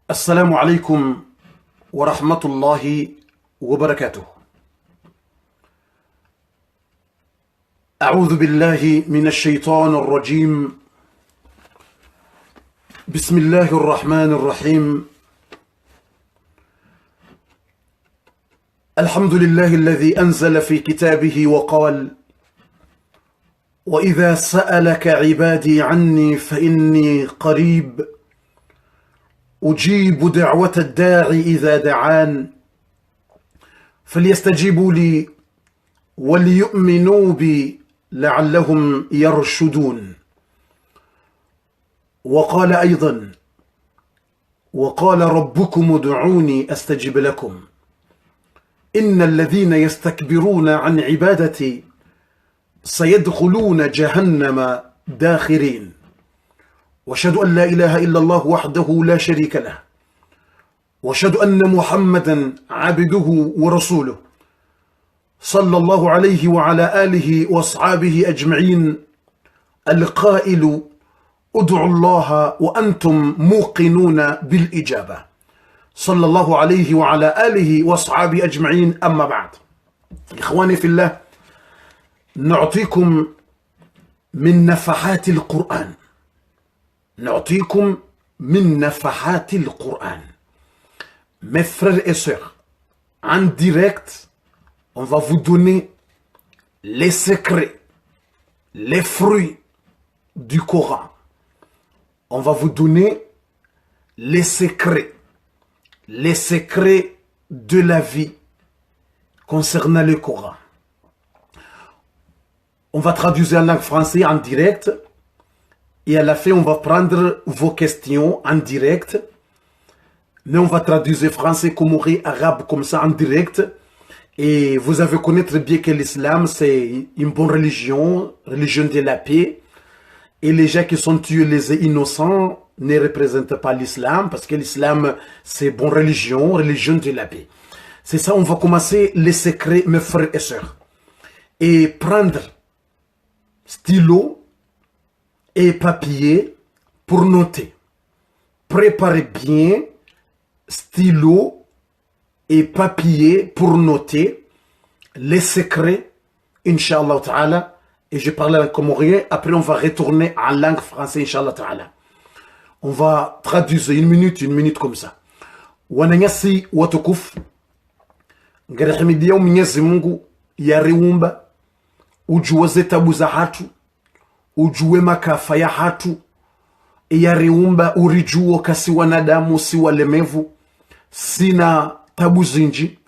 السلام عليكم ورحمة الله وبركاته. أعوذ بالله من الشيطان الرجيم. بسم الله الرحمن الرحيم. الحمد لله الذي أنزل في كتابه وقال: وإذا سألك عبادي عني فإني قريب أجيب دعوة الداعي إذا دعان فليستجيبوا لي وليؤمنوا بي لعلهم يرشدون. وقال أيضا: وقال ربكم ادعوني أستجب لكم إن الذين يستكبرون عن عبادتي سيدخلون جهنم داخرين. واشهد أن لا إله إلا الله وحده لا شريك له، واشهد أن محمدا عبده ورسوله صلى الله عليه وعلى آله وأصحابه أجمعين، القائل: ادعوا الله وأنتم موقنون بالإجابة. صلى الله عليه وعلى آله وأصحابه أجمعين. أما بعد، إخواني في الله، نعطيكم من نفحات القرآن. نعطيكم من نفحات القرآن. Mes frères et sœurs, en direct, on va vous donner les secrets, les fruits du Coran. On va vous donner les secrets de la vie concernant le Coran. On va traduire en langue française en direct. Et à la fin, on va prendre vos questions en direct. Mais on va traduire français, comoré, arabe, comme ça, en direct. Et vous avez connaître bien que l'islam, c'est une bonne religion, religion de la paix. Et les gens qui sont tués, les innocents, ne représentent pas l'islam, parce que l'islam, c'est bonne religion, religion de la paix. C'est ça, on va commencer les secrets, mes frères et sœurs. Et prendre stylo et papier pour noter. Préparez bien stylo et papier pour noter les secrets, Inch'Allah Ta'ala. Et je parle en comorien, après on va retourner en langue française, Inch'Allah Ta'ala. On va traduire une minute comme ça. Wananyasi watukuf, ngarahimidia Mwenyezi Mungu yariumba, ujuwaze tabu za hatu, ujue makafa ya hatu, yariumba urijuo kasi wanadamu si walemevu, sina tabu zinji,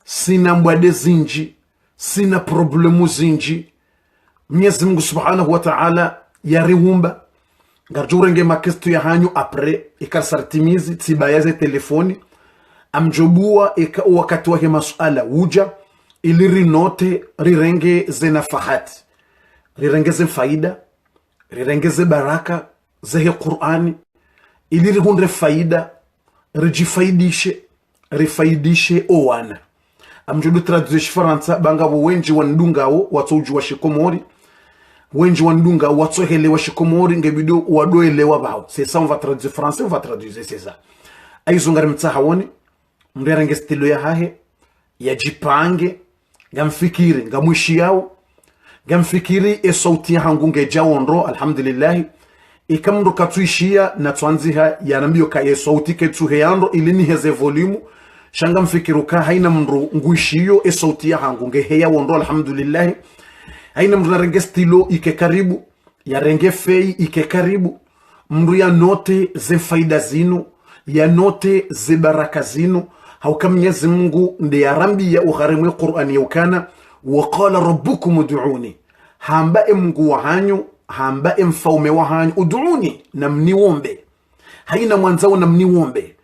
sina mbwade zinji, sina problemu zinji. Mwenyezi Mungu Subhanahu wa Ta'ala yariumba, ngarjurenge makestu ya hanyu apre, ikasartimizi, tibayaze telefoni, amjobua wakati wake masuala uja, ili rinote rirenge zenafahati, rirengeze faida, rirengeze baraka zehe Qur'ani, ili rihunde faida, rijifaidishe, rifaidishe owana. Amjodu traduce Faransa, bangabo wenji wandungao watoju wa shikomori, wenji wandunga watohele wa shikomori, ngebido wadoelewa bao. C'est ça, on va traduire français, on va traduire, c'est ça. Aizungari mtahawoni, mrerenge stilo ya hahe, ya jipange, ngamfikiri, ngamwishi yao, gamfikiri e sauti hangu ngejawonro, alhamdulillahi. Ikamndo katuishia na tuanziha ya nambio ka e sauti ketuheyandro ilini heze volumu. Shanga mfikiruka haina mndo nguishiyo e sauti hangu ngeheya wonro, alhamdulillahi. Haina mndo narenge stilo ike karibu, ya renge fei ike karibu. Mndo ya note ze faida zinu, ya note ze baraka zinu. Hauka Mwenyezi Mungu nde ya rambi ya ugharimwe Qur'ani yaukana: وقال ربكم ادعوني, hamba Mungu wa hanyu, hamba mfaume wa hanyu, ud'uni, namniombe. Haina mwanzao namniombe.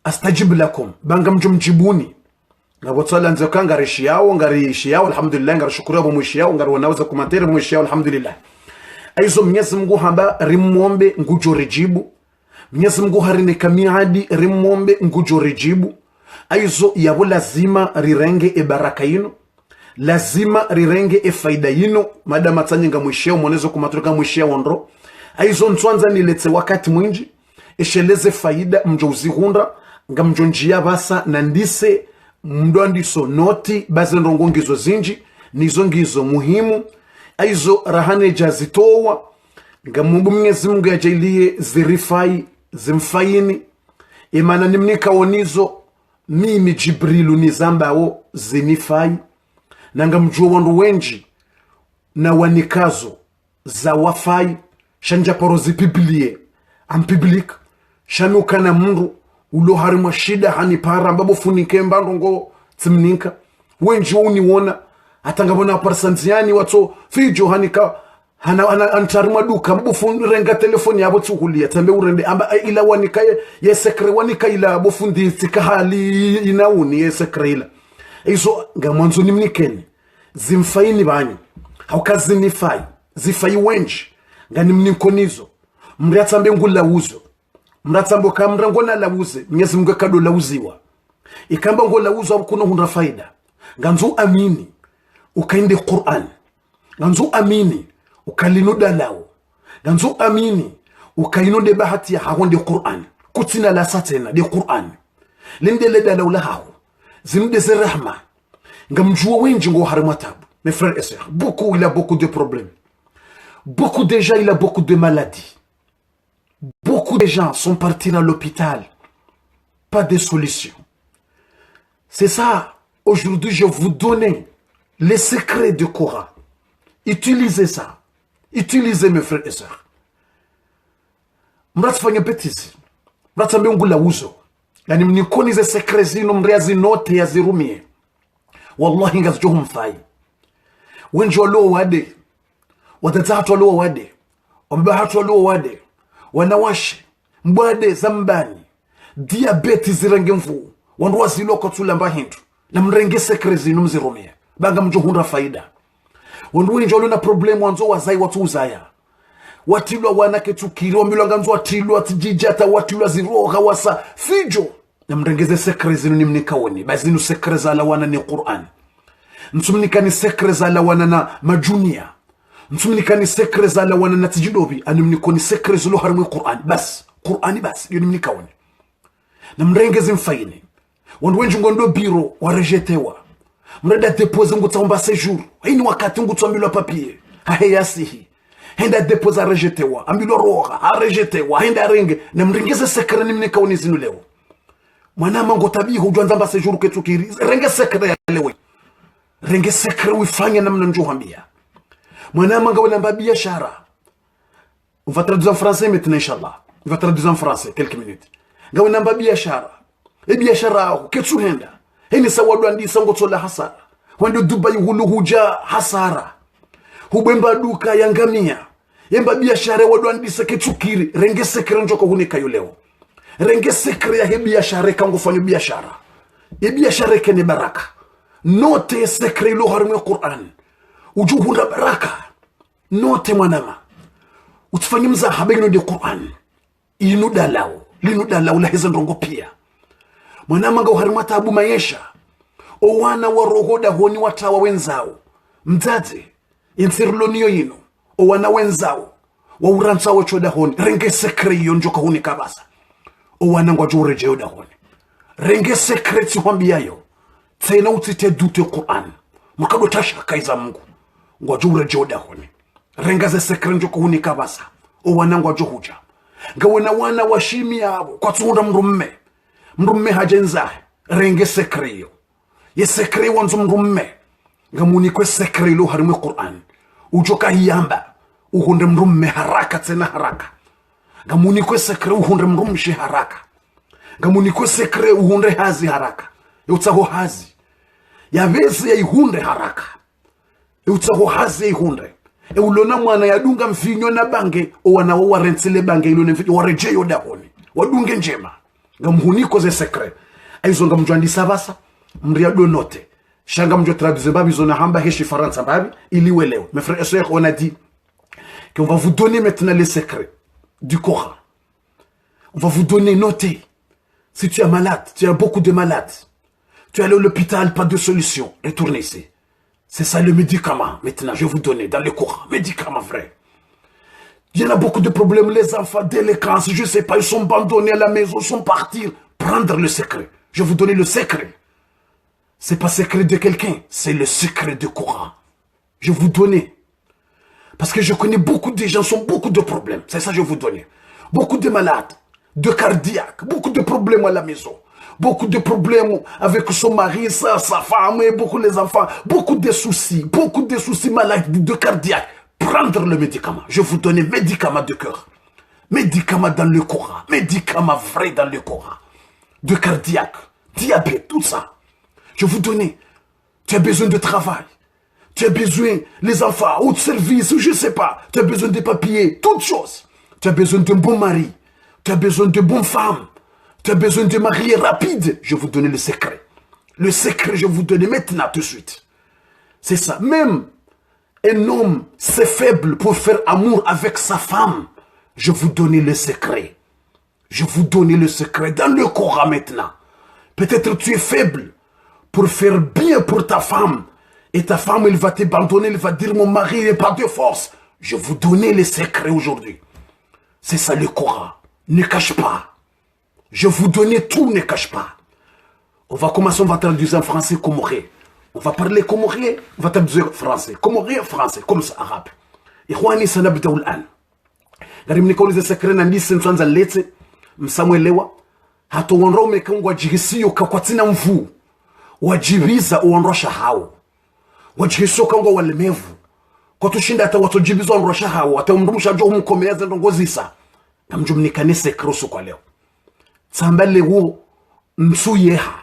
Astajib lakum, banga mjibuni. Ngabotala nzoka ngarishi yao, alhamdulillah, ngarishukuru abo mwishi yao, ngarwanaweza kumatera mwishi yao, alhamdulillah. Aizo Mwenyezi Mungu hamba rimombe ngujo rejibu. Mwenyezi Mungu harine kamiadi rimombe ngujo rejibu. Aizo yabo lazima rirenge e baraka yino, lazima rirenge e faida yino, madama tanyinga mwishia mwonezo kumaturuka mwishia wondro. Aizo ntwanza niletse wakati mwinji, esheleze faida mjozihunda nga mjonjia basa na ndise mdoandiso noti baze ndongo ngizo zinji nizo ngizo muhimu aizo rahane jazitowa nga Mwenyezi Mungu ajailie zirifai zimfaini imana nimnika wonizo mimi Jibrilu nizambao zinifai na nga mjuo wandu wenji na wanikazo za wafai shanja porozi biblie ampublik shanuka na mundu ulo harimwa shida hanipara mbabo funike mbandongo tsimninka wenji uniwona atangabona parsanziani wato fijo hanika hana antarimwa duka mbufun renga telefoni yabo tsukulia tambe urende amba ila wanika ye sekre wanika ila bofundi tikahali inauni ye sekre ila izo ngamanzo nimnikeni zimfaini banyu haukazinifai zifai wenji ngani mnikonizo mriatambe ngula uzo mratambo kamra ngona lauze Mwenyezi Mungu kado lauziwa ikamba ngola uzo abukuno hunda faida nganzu amini ukainde Qur'an nganzu amini ukalinuda lao nganzu amini ukainude bahati ya hawonde Qur'an kutina la satena de Qur'an linde leda laula hawo zinude zirahma ngamjua wenji ngo harima tabu. Mes frères et sœurs, il a beaucoup de problèmes. Beaucoup de gens, il a beaucoup de maladies. Beaucoup de gens sont partis dans l'hôpital. Pas de solution. C'est ça. Aujourd'hui, je vous donne les secrets du Coran. Utilisez ça. Utilisez, mes frères et sœurs. Mratfanya bêtise. Mratambia ngula uzo. Yani mnikoni ze secrets zino mriazi note ya zirumie. Wallahi ngazjuhum fai. Wenji waluo wade, watatatu waluo wade, wabahatu waluo wade, wanawashe, mbwade zambani, diabeti zirenge mfu, wanduwa ziloko tulamba hindu, na mrenge sekrezi numzirumia, banga mjuhunda faida. Wanduwa njolo na problemu wanzo wazai watu uzaya. Watilwa wanake tukiri, wambilwa nganzo watilwa tijijata, watilwa ziroga wasa, fijo. Na mrengeze sekrezi nimnikawoni, bazinu sekreza ala wana ni Qur'an. Nsumnika ni sekreza la wana na majunia. Nsumnika ni sekreza la wana na tijidobi. Animniko ni sekreza lo harimwe Qur'an. Bas. Qur'ani bas. Yonimnika wani. Na mrengezi mfaini. Wanduwenju ngondo biro warejetewa. Mreda depoze ngutaomba sejour. Hini wakati ngutuambilo papier. Haheyasihi. Henda depoze arejetewa. Ambilo roha. Arejetewa. Henda renge. Na mrengeze sekre nimnika wani zinu leo. Mwanama ngotabihi ujuanzamba sejour ketukiri. Renge sekre ya lewe. Renge sekre wifanya namna njohambia. Mwanama nga wala biashara. On va traduire en français maintenant inchallah. On va traduire en français quelques minutes. Nga wala biashara. E biashara ketsu henda. Heni sawadu andi sango tola hasara. Wando Dubai hulu huja hasara. Hubemba duka yangamia. Yemba biashara wadu andi ketsu kiri. Renge sekre njoko hunika yuleo. Renge sekre ya he biashara kangu fanyo biashara. E biashara kene baraka. Note sekre lo harimwe Qur'an. Ujuhunda baraka. Note mwanama. Utifanye mzaha ino de Qur'an. Inuda lao. Linuda lao la heza ndongo pia. Mwanama nga uharimata abu mayesha. Owana warohoda honi watawa wenzao. Mtate. Insirloniyo ino. Owana wenzao. Wa uransa wachoda honi. Renge sekre yonjoka huni kabasa. Owana ngwa jure jeoda honi. Renge sekre tiwambiayo. Tena utite dute Qur'an. Makado tashaka iza Mungu. Ngwajure joda honi. Rengaze sekre njoko huni kabasa. O wanangwa johuja. Ngawena wana washimi yabo. Kwa tuunda mrumme. Mrumme hajenza. Renge sekre yo. Ye sekre wanzo mrumme. Ngamuni kwe sekre ilo harimwe Qur'an. Ujoka hiyamba. Uhunde mrumme haraka tena haraka. Ngamuni kwe sekre uhunde mrumshi haraka. Ngamuni kwe sekre uhunde hazi haraka. Utaho hazi ya vezi ya ihunde haraka. Utaho hazi ya ihunde. Ulona mwana ya dunga mfinyo na bange. O wana warentile bange ilo mfinyo. Warejeyo dahoni. Wadunge njema. Ngamuhuniko ze sekre. Aizo ngamujwandi sabasa. Mria donote. Shanga mjo traduze babi zona hamba heshi faransa babi. Iliwe leo. Mes frères et sœurs, on a dit qu'on va vous donner maintenant les secrets du Coran. On va vous donner, notez. Si tu es malade, tu as beaucoup de malades. Tu es allé à l'hôpital, pas de solution. Retournez ici. C'est ça le médicament. Maintenant, je vais vous donner dans le Coran. Médicament vrai. Il y en a beaucoup de problèmes, les enfants, délinquance, je ne sais pas, ils sont abandonnés à la maison, ils sont partis. Prendre le secret. Je vais vous donner le secret. Ce n'est pas le secret de quelqu'un, c'est le secret du Coran. Je vais vous donner. Parce que je connais beaucoup de gens qui ont beaucoup de problèmes. C'est ça que je vais vous donner. Beaucoup de malades, de cardiaques, beaucoup de problèmes à la maison. Beaucoup de problèmes avec son mari, sa femme, et beaucoup les enfants. Beaucoup de soucis malades de cardiaque. Prendre le médicament. Je vais vous donner médicament de cœur. Médicament dans le Coran. Médicament vrai dans le Coran. De cardiaque, diabète, tout ça. Je vais vous donner. Tu as besoin de travail. Tu as besoin, les enfants, autre service, je ne sais pas. Tu as besoin de papiers, toutes choses. Tu as besoin d'un bon mari. Tu as besoin de bonnes femmes. Tu as besoin de marier rapide. Je vais vous donner le secret. Le secret, je vais vous donner maintenant, tout de suite. C'est ça. Même un homme, c'est faible pour faire amour avec sa femme. Je vais vous donner le secret. Je vais vous donner le secret dans le Coran maintenant. Peut-être tu es faible pour faire bien pour ta femme. Et ta femme, elle va t'abandonner, elle va dire mon mari n'est pas de force. Je vais vous donner les secrets aujourd'hui. C'est ça le Coran. Ne cache pas. Je vais vous donner tout, ne cache pas. On va commencer, on va traduire en français comorien. On va parler comorien, on va traduire français. Comorien, français, comme ça, arabe. Ikhwani sanabda الآن. Gari mnikaulize secret na ndisi mtuanza lete, msamwelewa. Hato wanrao mekangwa jihisiyo kakwatina mvu. Wajibiza uonrosha hao. Wajihisho kangwa walemevu. Kwa tushinda hata watojibiza uonrosha hao. Hata umrumusha jo humkomeza ndongozisa. Na mjumnikane sekrosu kwa leo. Tsambale wo msuyeha.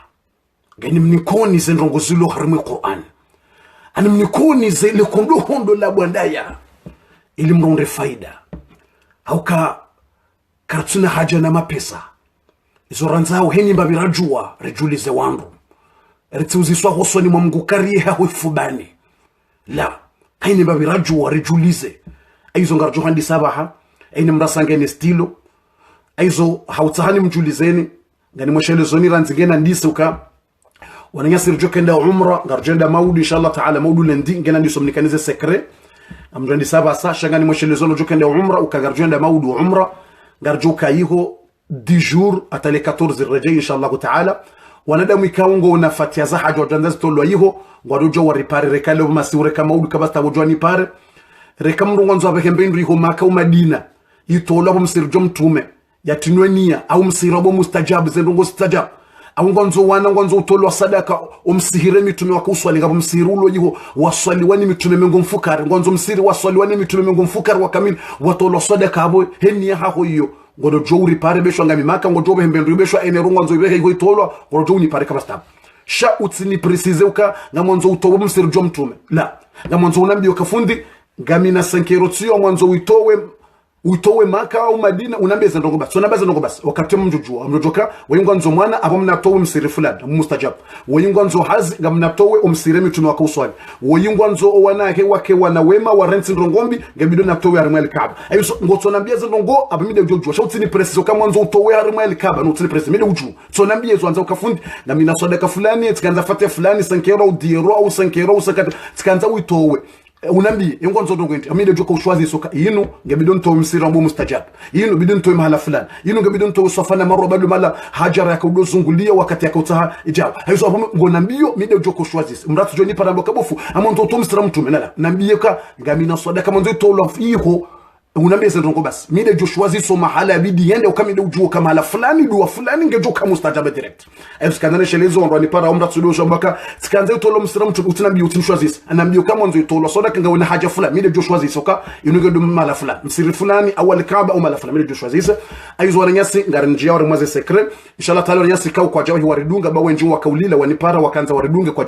Gani mnikoni ze ndongozilo harimi Qur'an. Ani mnikoni ze lekondo hondo la bwandaya. Ili mronde faida. Hauka karatuna haja na mapesa. Izo ranzao heni mbabirajua rejulize wandu. Retuziswa hosoni mwamgukari hawe fubani. La, heni mbabirajua rejulize. Aizo ngarjo handi sabaha. Aini mrasangeni stilo. Aizo hautahani mjulizeni. Gani mwashele zoni ranzigena ndisuka. Wananyasi rijo kenda umra. Ngarjenda maudu inshallah ta'ala maudu lendi. Ngena ndiso mnikanize sekre. Amjandi saba sa shangani mwashele zono jo kenda umra. Ukagarjenda maudu umra. Ngarjo kaiho 10 jours atale 14 rejea inshallah ta'ala. Wanadamu ikaungo unafatia za haja wajandazi tolo hiho. Ngwarujo waripare rekale umasi ureka maudu kabasta wajwani pare. Reka mrungonzo abekembendu hiho maka umadina. Yitolo abo msirjo mtume. Yatinwenia au msirabo mustajabu zendongo stajab. Au ngonzo utolo sadaka umsihire mitume wakuswali ngabo msirulo yiho waswali wani mitume mengo mfukari ngonzo msiri waswali wani mitume mengo mfukari wakamini watolo sadaka abo henia haho hiyo ngodo jouri pare besho ngami maka ngodo behembendu besho ene ngonzo ibehe hiho itolo ngodo jouni pare kabasta sha utsini precise uka ngamonzo utobo msirjo mtume la ngamonzo unambio kafundi ngamina sankerotio ngonzo uitowe maka au madina unambeza ndongo basi unambeza ndongo basi wakati mjujoka wayingwanzo mwana abo mnatowe msiri fulani mustajab wayingwanzo hazi ngamnatowe umsire mitume wakauswali wayingwanzo wanake wake wanawema warenti ndongombi ngabido natowe harimali kaaba ayo ngotso nambeza ndongo abimide ujujwa shautsini presizo kama mwanzo utowe harimali kaaba no tsini presizo mide uju so nambiye zwanza ukafundi ngamina sadaka fulani tkanza fate fulani sankero udiro au sankero usakata tkanza uitowe unambi ingwanzo ndongo enti amide joka ushwazi soka yinu ngabidon to msira mbo mustajab yinu bidon to mahala fulani yinu ngabidon to safana maro bado mala hajara yakudozungulia wakati yakutaha ijaba hizo hapo ngonambio mide joka ushwazi mratu joni parambo kabofu amonto to msira mtume nala nambiye ka ngamina sadaka monzo to lo fiho unambeza ndongo basi mide joshwazi so mahala bidi yende ukamide ujuo kama hala fulani duwa fulani ngejoka mustajaba direct skandana shelezo ndo ni para umra tsudo shambaka skanze utolo msira mtu utinambi utinshwazi anambi kama nzo utolo soda kanga una haja fulani mide joshwazi soka inuge do mala fulani msiri fulani awal kaaba au mala fulani mide joshwazi aizo waranyasi ngaranjia warimwaze sekre inshallah taala waranyasi kau kwa jawahi waridunga ba wenju wakaulila wanipara wakanza waridunga kwa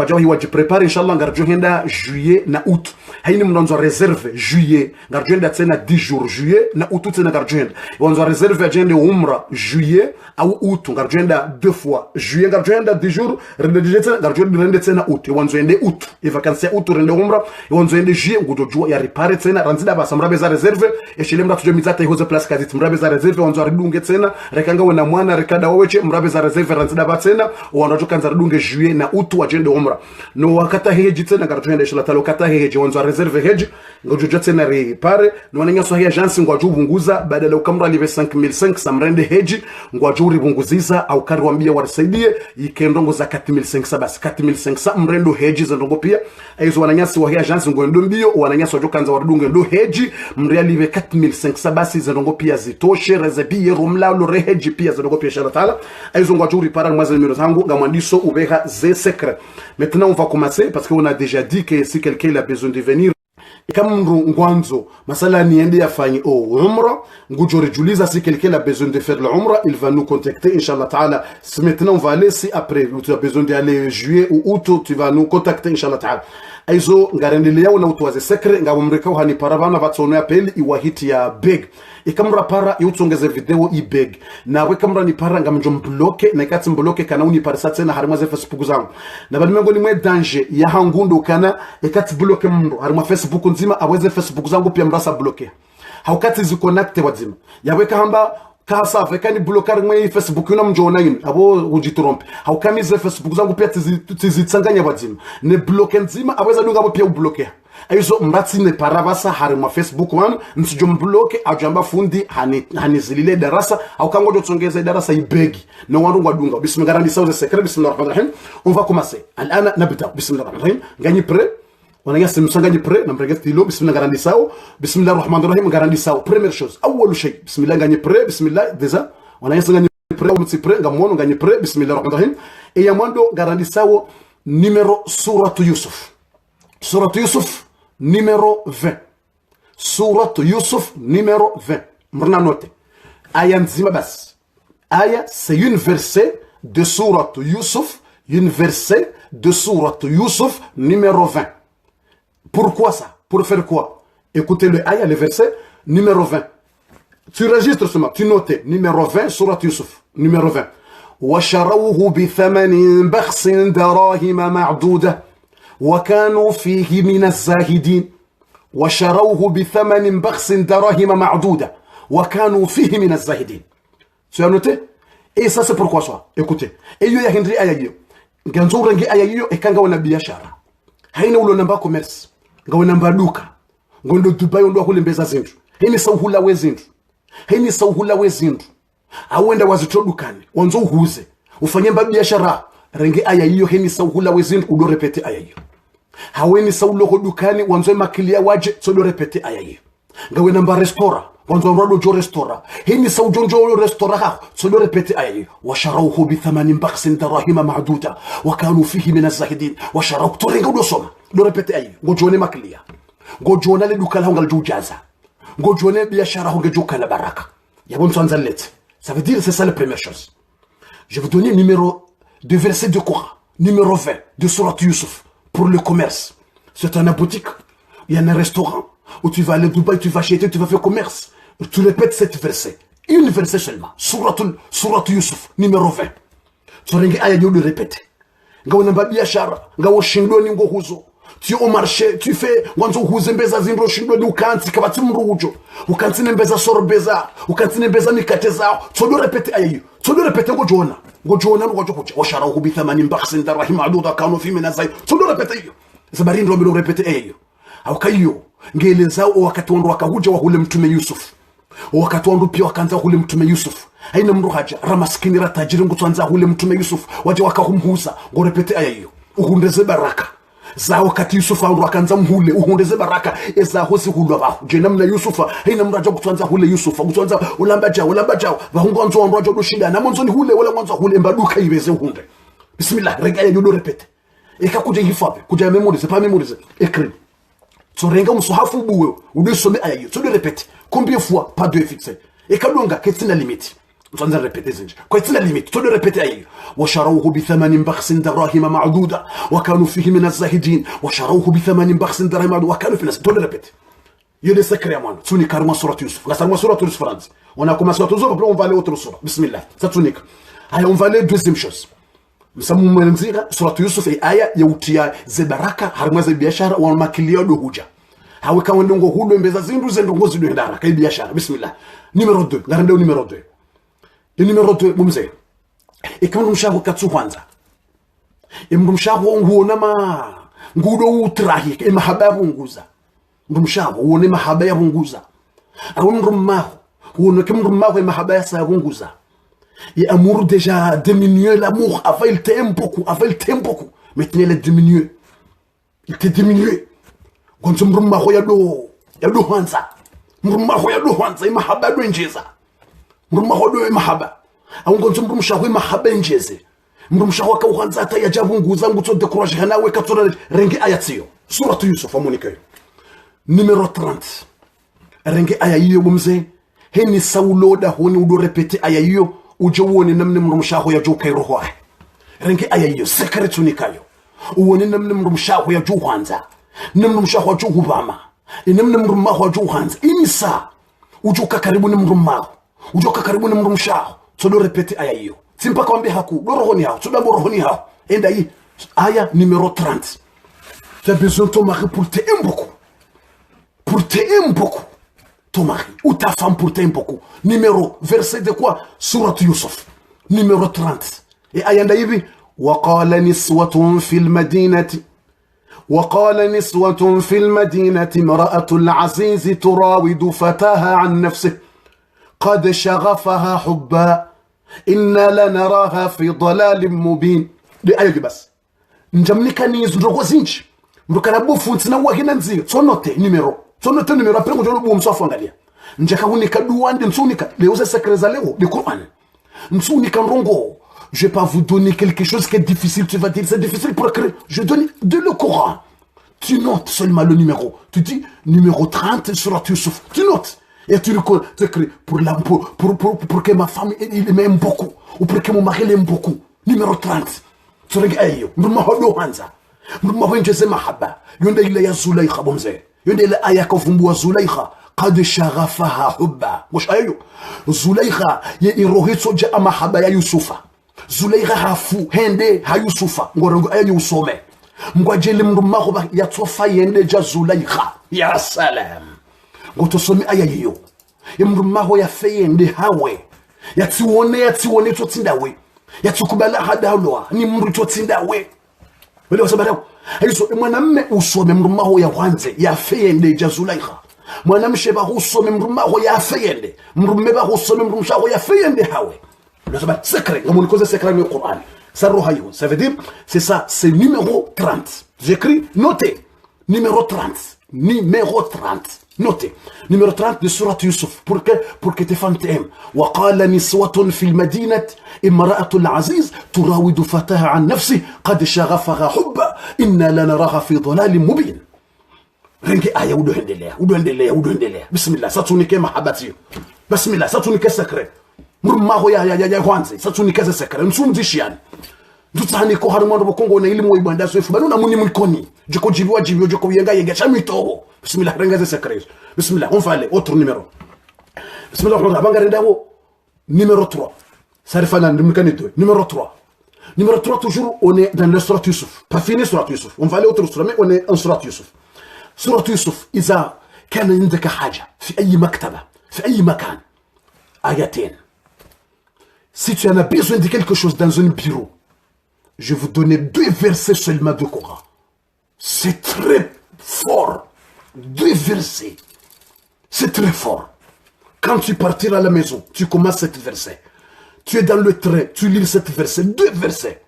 jawahi wajiprepare inshallah ngarjo henda juillet na août haini mnonzo reserve juillet ngarjo henda tena 10 jours juillet na août tena ngarjo henda wanzo reserve agenda umra juillet au août ngarjo henda 2 fois juillet ngarjo henda 10 jours rende tena ngarjo henda tena août wanzo henda août e vacances août rende umra wanzo henda juillet ngudo jua ya repare tena ranzida basa mrabe za reserve eshile mra tujo mitata ihoze place kazit mrabe za reserve wanzo ridunge tena rekanga wana mwana rekada waweche mrabe za reserve ranzida ba tena wanzo kanza ridunge juillet na août agenda umra no wakata heji tena ngarjo henda inshallah talo kata heji wanzo reserve heji ngojo tena repare prepare nwananya so agence ngwaju bunguza badala ukamra live 5500 mrende heji ngwaju ribunguziza au karwambia warisaidie ikendongo za 4500 basi 4500 mrendo heji zendongo pia aizo wananyasi wa agence ngwendo mbio wananyasi wajokanza waridunge ndo heji mria live 4500 basi zendongo pia zitoshe rezebie rumla lo reheji pia zendongo pia sharatala aizo ngwaju ripara mwaza numéro zangu ngamwandiso ubeha ze secret. Maintenant on va commencer parce qu'on a déjà dit que si quelqu'un a besoin de venir kama ngwanzo masala niende afanye umra ngujorejuliza si quelqu'un a besoin de faire l'umra il va nous contacter inchallah taala. Maintenant on va aller si après tu as besoin d'aller juillet ou août tu vas nous contacter inchallah taala. Aizo ngarendelea una utuwaze sekre ngabumreka hani parabana vatsono ya peli iwahiti ya beg ikamra para yutsongeze video i beg nawe kamra ni para ngamjo mbloke na ikati mbloke kana uni parisa tena harima ze Facebook zangu na balimengo ni mwe danger ya hangundo kana ikati bloke mndo harima Facebook nzima aweze Facebook zangu pia mrasa bloke haukati ziconnecte wadzima yaweka hamba kasa vekani blokar mwe Facebook una mjona yin abo ujitrompe haukamize Facebook zangu pia tizitsanganya wadzima ne bloke nzima aweza dunga abo pia ubloke aizo mbatsi ne paravasa harima Facebook wan nsijo mbloke ajamba fundi hani zilile darasa au kango dotsongeza darasa ibegi no wandu ngwadunga bismillah ni sauze secret bismillahirrahmanirrahim on va commencer alana nabda bismillahirrahmanirrahim gagner prêt on a yassé msangani prêt na mbrega stilo bismillah garandi sao bismillahirrahmanirrahim garandi sao première chose awwal shay bismillah gagner prêt bismillah déjà on a yassé gagner prêt ou mtsi prêt ngamono gagner prêt bismillahirrahmanirrahim et yamando garandi sao numéro suratu Yusuf numéro 20 suratu Yusuf numéro 20 mrna note aya nzima bas aya c'est une verset de suratu Yusuf une verset de suratu Yusuf numéro 20. Pourquoi ça? Pour faire quoi? Écoutez le aya, le verset numéro 20. Tu registres seulement, tu notes numéro 20 surat Yusuf numéro 20. وشروه بثمن بخس دراهم معدودة وكانوا فيه من الزاهدين وشروه بثمن بخس دراهم معدودة وكانوا فيه من الزاهدين. Tu as noté? Et ça c'est pourquoi ça? Écoutez. Et yo ya hindri aya yo. Ganzo rangi aya yo ekanga wana biashara. Haina ulo namba commerce. Ngawe namba duka. Ngondo Dubai ndo akulembeza zintu. Hini sauhula wezintu. Hini sauhula wezintu. Awenda wazito dukani. Wanzo uhuze. Ufanye mba biashara. Rangi aya yo hini sauhula wezintu udo repete aya yo. Haweni saulo dukani wanzo makilia waje sodo repete aya yo. Ngawe namba restaurant. Wanzo rado jo restaurant. Hini saujonjo restaurant ha sodo repete aya yo. Washarawhu bi thamanin bakhsin darahima ma'duda wa kanu fihi min az-zahidin. Washarawhu torenga do soma. Do repete aya yo. Ngojone makilia. Ngojona le duka la ngal jujaza. Ngojone biashara ho ngejuka la baraka. Yabon tsanzalete. Ça veut dire c'est ça la première chose. Je vais vous donner numéro de verset de Coran, numéro 20 de Surat Yusuf pour le commerce. C'est un boutique, il y a un restaurant où tu vas aller à Dubaï, tu vas acheter, tu vas faire commerce. Tu répètes cette verset. Une verset seulement. Surat Yusuf numéro 20. Tu vas le répéter. Ngawana biashara, ngawo shindoni ngo huzo. Tu es au marché, tu fais wanzo huzembeza zimbro shindo ukanti kabati mrujo ukanti nembeza sorbeza ukanti nembeza mikate zao tsodo repete ayo tsodo repete ngojona ngojo kucha washara hubi thamani mbakhsin darahim aduda kanu fi minazai tsodo repete iyo zabari ndo bilo repete ayo au kayo ngele zao wakati wando wakahuja wa hule mtume Yusuf wakati wando pia wakaanza hule mtume Yusuf haina mru haja ramaskini ratajiri ngutwanza hule mtume Yusuf waje wakahumhuza ngo repete ayo uhundeze baraka za wakati Yusufa ndo akanza mhule uhundeze baraka eza hosi hulwa baho jena mna Yusufa haina mraja kutwanza hule Yusufa kutwanza ulamba jao bahungu anzo ndo doshida na mwanzo ni hule wala mwanzo hule mbaduka ibeze hunde bismillah regaya yodo repete ekakuja hifabe kuja memorise pas memorise écrit tsorenga musuhafu buwe udesome ayayo tsodo repete combien fois pas deux fixé ekadonga ketina limite tsanza repete zinje kwa tina limite tsodo repete ayayo وشروه بثمن بخس دراهم معدودة وكانوا فيه من الزاهدين وشروه بثمن بخس دراهم معدودة وكانوا في الناس تقول ريبيت يلي سكر يا مان توني كارما سورة يوسف غسر سورة يوسف فرنسي on a commencé à toujours on va aller autre sura bismillah ça tunique allez on va aller deuxième chose msamu mwenziga sura Yusuf ay aya yautia zebaraka harma za biashara wa makilio do huja hawe kawa ndongo hudo mbeza zindu zendongo zido ndara kai biashara bismillah numéro 2 garande numéro 2 le numéro 2 bumze ekando mshago katsu kwanza emndo mshago nguona ma ngudo utrahi emahababu nguza mrumshaho uone mahaba ya hunguza au mrumaho uone que mrumaho mahaba ya sa hunguza. Et amour déjà diminué l'amour avant il t'aime beaucoup, maintenant il est diminué. Il t'est diminué. Quand mrumaho ya do hanza. Mrumaho ya do hanza mahaba do njeza. Mrumaho do mahaba. Au quand mrumshaho mahaba njeze. Mrumshaho ka hanza ta ya jabunguza ngutso décourager nawe katsona renge ayatiyo. Suratu Yusuf amonike. Numéro 30. Renge aya hiyo bumze. Heni sauloda honi udo repete aya hiyo uje uone namne mrumshaho ya joka roho. Renge aya hiyo secret unikayo. Uone namne mrumshaho ya juhanza. Namne mrumshaho ya juhubama. Namne mrumaho ya juhanza. Inisa ujoka karibu ni mrumaho. Ujoka karibu ni mrumshaho. Todo repete aya hiyo. Simpaka wambe haku rohoni hao. Todo rohoni hao. Enda hii aya numéro 30. Tu as besoin de ton mari pour t'aimer beaucoup. Pour t'aimer beaucoup. Ton mari ou ta femme pour t'aimer beaucoup. Numéro, verset de quoi? Surat Yusuf. Numéro 30. Et ayanda hivi. وقال نسوة في المدينة امرأة العزيز تراود فتاها عن نفسه قد شغفها حبا إنا لنراها في ضلال مبين. دي آية بس. Njamnika ni zdogo zinchi. Mrukana bufu ntina wahina nzio. Tsonote numero apre mujolo bu msofu angalia. Njaka unika duwande nsunika. Leuze sekreza leo de Coran. Nsunika nrongo. Je vais pas vous donner quelque chose qui est difficile. Tu vas dire c'est difficile pour écrire. Je donne de le Coran. Tu notes seulement le numéro. Tu dis numéro 30 sur Yusuf. Tu notes. Et tu écris pour que ma femme il m'aime beaucoup. Ou pour que mon mari l'aime beaucoup. Numéro 30. Surenge ayo mrumaho hanza mrumaho njeze mahaba yonde ile ya Zulaikha bomze yonde ile aya kofumbua Zulaikha qad shaghafaha hubba wash ayo Zulaikha ye irohitso ja mahaba ya Yusufa Zulaikha hafu hende ha Yusufa ngorongo ayo usome ngwajele mrumaho ya tsofa yende ja Zulaikha ya salam ngotosome aya yiyo mrumaho ya feyende hawe ya tiwone totsindawe yatukubala hadalwa ni mrito tindawe wale wasabara hizo mwanamme usome mrumaho ya kwanze ya feyende ja Zulaikha mwanamshe ba usome mrumaho ya feyende mrumme ba usome mrumshaho ya feyende hawe wasabara secret ngamu cause secret du Coran ça rohayo ça veut dire c'est ça c'est numéro 30 j'écris notez numéro 30 notez numéro 30 de Surat Yusuf pour que tes femmes t'aiment. وقال نسوة في المدينة امرأة العزيز تراود فتاها عن نفسه قد شغفها حبا إنا لنراها في ضلال مبين. رنجي آية ودهندلية بسم الله ساتونيك محبتي بسم الله ساتونيك سكري مرماه يا هوانزي ساتونيك سكري نسوم ديشيان Tutani ko harumando bokongo na ilimu ibanda so fubano na muni mulkoni joko jibwa joko yenga chamito bismillah rengaze secret bismillah on fallait autre numéro bismillah on abanga rendawo numéro 3 sarifana ndimkani to numéro 3 toujours on est dans le surat Yusuf pas fini surat Yusuf on va aller autre surat mais on est en surat Yusuf إذا كان عندك حاجة في أي مكتبة في أي مكان آيتين si tu en as besoin de quelque chose dans un bureau je vais vous donner 2 versets seulement de Coran. C'est très fort. 2 versets. C'est très fort. Quand tu partiras à la maison, tu commences cet verset. Tu es dans le train, tu lis cet verset. 2 versets.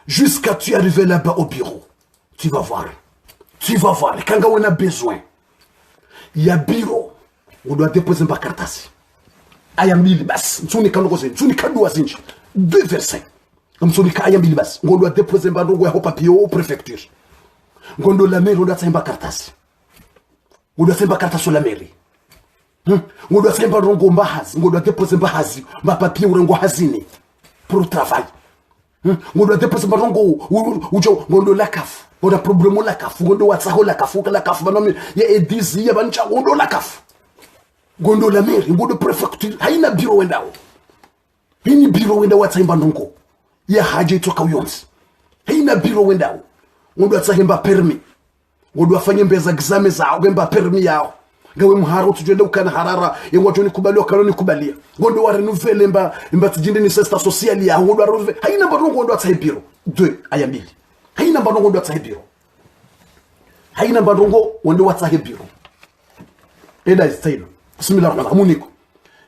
Jusqu'à tu arriver là-bas au bureau. Tu vas voir. Quand on a besoin, il y a bureau. On doit déposer un cartas. Ayamil bas. 2 versets. Msolika aya mbili basi ngondo depose mbandongo ya papier au préfecture ngondo la mairie ngondo atsemba kartasi ngondo atsemba kartasi la mairie ngondo atsemba rongo mbahazi ngondo depose mbahazi ba papier urengo hazini pour travail ngondo depose mbandongo ujo ngondo la kafu ngondo problème la kafu ngondo watsaho la kafu banomi ya edizi ya bancha ngondo la kafu ngondo la mairie ngondo préfecture haina bureau wendao hini bureau wendao atsemba ndongo ya haja itoka uyonzi haina biro wendao ngondo atsahemba permis ngondo afanye mbeza examen zao ngemba permis yao ngawe mharo tujende ukana harara yengoto ni kubaliwa kanoni kubalia ngondo wa renouveler mba tujinde ni sesta social ya ngondo renouveler haina barongo ngondo atsahebiro 2 aya 2 haina barongo ngondo atsahebiro haina barongo ngondo atsahebiro Et là, c'est Bismillah,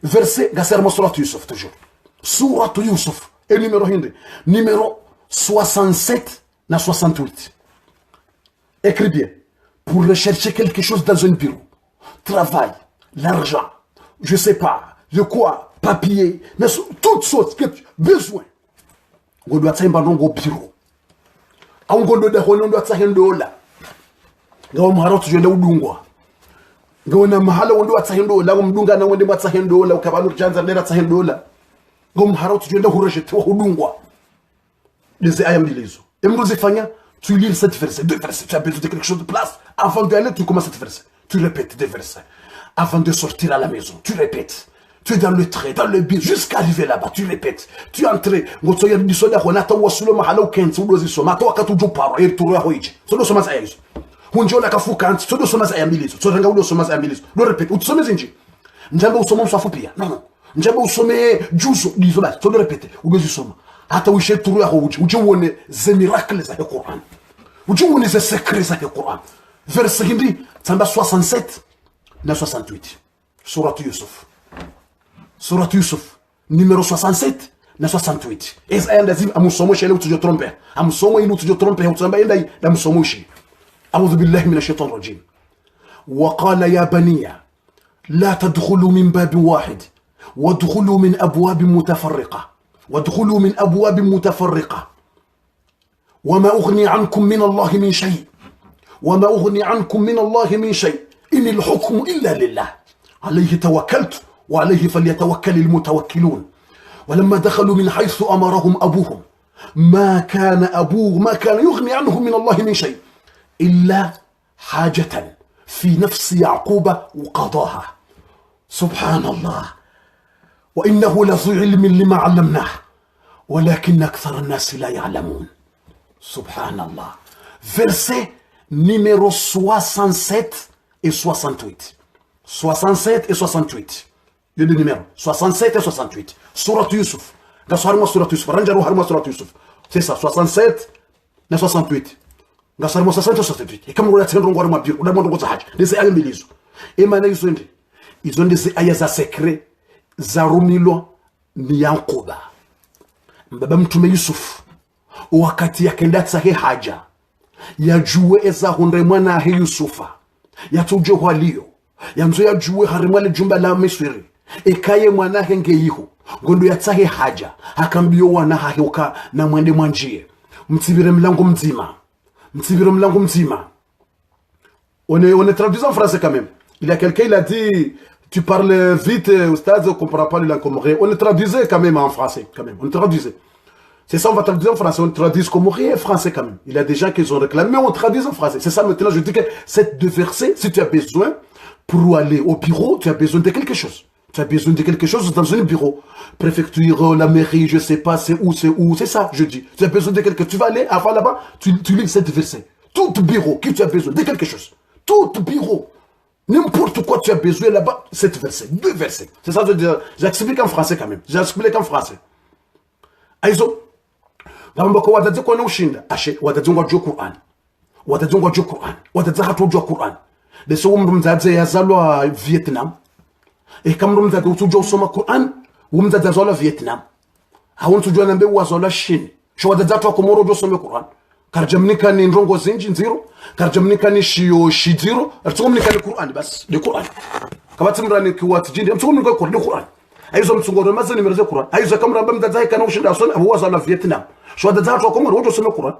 verset, Gasser Surat Yusuf, toujours. Surat Yusuf, et numéro 67 à 68. Écris bien. Pour rechercher quelque chose dans un bureau, travail, l'argent, je sais pas, de quoi, papier, mais toutes sortes que tu as besoin. On doit être au bureau. On doit être au là. On doit être au ngona mahala wando atsahindo la ngumdunga na wende matsahindo la ukabalu janza nera tsahindo la ngom harautu jenda hurajete wa hudungwa les ayam dilezo et nous zifanya tu lis cette verset deux versets tu as besoin de quelque chose de place avant d'aller tu commences cette verset tu répètes des versets avant de sortir à la maison tu répètes tu es dans le train dans le bus jusqu'à arriver là-bas tu répètes tu entres ngotoya disoda honata wasulo mahala ukenzi udozi soma to wakati ujuparo erturu ya hoiji sodo soma sayezo hunjola kafukanti todo soma za yambilizo tsoranga udo soma za yambilizo lo répète utsome zinji njamba usoma mswafu pia non njamba usome juzo lizo basi todo répète udo zisoma hata wishe turu ya hoji ujiwone ze miracles za Qur'an ujiwone ze secrets za Qur'an verset hindi tamba 67 na 68 Surat Yusuf numéro 67 na 68 es ayanda zim amusomo shele utujo trompe amusomo ilu utujo trompe utamba enda da musomo shi أعوذ بالله من الشيطان الرجيم وقال يا بني لا تدخلوا من باب واحد وادخلوا من أبواب متفرقة وما أغني عنكم من الله من شيء إن الحكم إلا لله عليه توكلت وعليه فليتوكل المتوكلون ولما دخلوا من حيث أمرهم أبوهم ما كان يغني عنهم من الله من شيء إلا حاجة في نفس يعقوب وقضاها سبحان الله وإنه لذو علم لما علمناه ولكن أكثر الناس لا يعلمون سبحان الله verset numéro 67 et 68 67 et 68 les deux numéros 67 et 68 Surat Yusuf c'est ça 67 et 68 ngasarimo 68 kama unatendo ngwari mabiro unamondo ngoza haja ndese aya mbilizo emana izo ndese aya za secret za rumilo ni Yakoba mbaba mtume Yusuf wakati yakenda tsahe haja yajue eza hunde mwana he Yusufa yatuje hwaliyo yanzo yajue harimale jumba la Misri ekaye mwana he ngeyiho ngondo yatsahe haja akambiyo wana hahoka na mwende mwanjie mtsibire mlango mzima on est traduit en français quand même. Il y a quelqu'un, il a dit, tu parles vite, au stade, on ne comprend pas le langue comorien. On le traduisait quand même en français, quand même. On le traduisait. C'est ça, on va traduire en français. On traduit comorien et français quand même. Il y a des gens qui ont réclamé, mais on traduit en français. C'est ça maintenant, je dis que ces deux versets, si tu as besoin, pour aller au bureau, tu as besoin de quelque chose. Tu as besoin de quelque chose dans un bureau. Préfecture, la mairie, je sais pas, c'est où, c'est ça, je dis. Tu as besoin de quelque chose. Tu vas aller avant là-bas, tu lis cette verset. Tout bureau qui tu as besoin de quelque chose. Tout bureau. N'importe quoi tu as besoin là-bas, cette verset. Deux versets. C'est ça, je veux dire. J'explique en français quand même. J'explique en français. Aïzo. Gamba ko wadazi ko ushinda. Ashe, wadazi ngwa Qur'an. Wadazi ngwa Qur'an. Wadazi hatu Qur'an. Leso umrumzaze yazalwa Vietnam. Et comme nous avons toujours usoma Qur'an, nous avons la Vietnam. Hawon tujua nambe wazola Chine. Shwada zato komoro jo some Qur'an. Karjamnika ni ndongo zinji nziro, karjamnika ni shiziro, artsomnika ni Qur'an bas, le Qur'an. Kabati mrani kiwati jindi, amtsomnika Qur'an. Aizo mtsungoro mazani mirze Qur'an. Aizo kamra bamda zai kana ushinda son abu wazola Vietnam. Shwada zato komoro jo some Qur'an.